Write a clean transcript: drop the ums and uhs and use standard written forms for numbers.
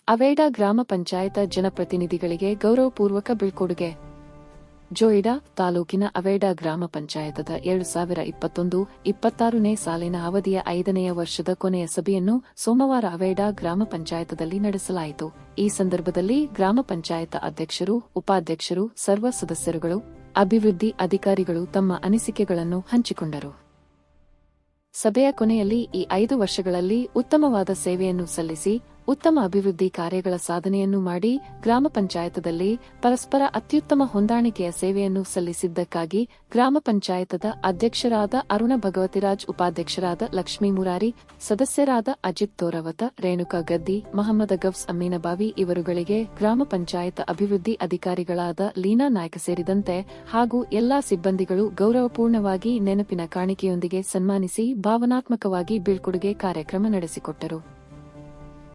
ಅವೇಡಾ ಗ್ರಾಮ ಪಂಚಾಯತ ಜನಪ್ರತಿನಿಧಿಗಳಿಗೆ ಗೌರವಪೂರ್ವಕ ಬೀಳ್ಕೊಡುಗೆ. ಜೋಯಿಡಾ ತಾಲೂಕಿನ ಅವೇಡಾ ಗ್ರಾಮ ಪಂಚಾಯತದ 2021-26ನೇ ಸಾಲಿನ ಅವಧಿಯ 5ನೇ ವರ್ಷದ ಕೊನೆಯ ಸಭೆಯನ್ನು ಸೋಮವಾರ ಅವೇಡಾ ಗ್ರಾಮ ಪಂಚಾಯತದಲ್ಲಿ ನಡೆಸಲಾಯಿತು. ಈ ಸಂದರ್ಭದಲ್ಲಿ ಗ್ರಾಮ ಪಂಚಾಯತ ಅಧ್ಯಕ್ಷರು, ಉಪಾಧ್ಯಕ್ಷರು, ಸರ್ವ ಸದಸ್ಯರುಗಳು, ಅಭಿವೃದ್ಧಿ ಅಧಿಕಾರಿಗಳು ತಮ್ಮ ಅನಿಸಿಕೆಗಳನ್ನು ಹಂಚಿಕೊಂಡರು. ಸಭೆಯ ಕೊನೆಯಲ್ಲಿ ಈ 5 ವರ್ಷಗಳಲ್ಲಿ ಉತ್ತಮವಾದ ಸೇವೆಯನ್ನು ಸಲ್ಲಿಸಿ ಉತ್ತಮ ಅಭಿವೃದ್ಧಿ ಕಾರ್ಯಗಳ ಸಾಧನೆಯನ್ನು ಮಾಡಿ ಗ್ರಾಮ ಪಂಚಾಯತದಲ್ಲಿ ಪರಸ್ಪರ ಅತ್ಯುತ್ತಮ ಹೊಂದಾಣಿಕೆಯ ಸೇವೆಯನ್ನು ಸಲ್ಲಿಸಿದ್ದಕ್ಕಾಗಿ ಗ್ರಾಮ ಪಂಚಾಯತದ ಅಧ್ಯಕ್ಷರಾದ ಅರುಣ ಭಗವತಿರಾಜ್, ಉಪಾಧ್ಯಕ್ಷರಾದ ಲಕ್ಷ್ಮೀ ಮುರಾರಿ, ಸದಸ್ಯರಾದ ಅಜಿತ್ ತೋರವತ, ರೇಣುಕಾ ಗದ್ದಿ, ಮಹಮ್ಮದ ಗಫ್ಸ್ ಅಮೀನಬಾವಿ ಇವರುಗಳಿಗೆ ಗ್ರಾಮ ಪಂಚಾಯತ ಅಭಿವೃದ್ಧಿ ಅಧಿಕಾರಿಗಳಾದ ಲೀನಾ ನಾಯ್ಕ ಸೇರಿದಂತೆ ಹಾಗೂ ಎಲ್ಲಾ ಸಿಬ್ಬಂದಿಗಳು ಗೌರವಪೂರ್ಣವಾಗಿ ನೆನಪಿನ ಕಾಣಿಕೆಯೊಂದಿಗೆ ಸನ್ಮಾನಿಸಿ ಭಾವನಾತ್ಮಕವಾಗಿ ಬೀಳ್ಕೊಡುಗೆ ಕಾರ್ಯಕ್ರಮ ನಡೆಸಿಕೊಟ್ಟರು.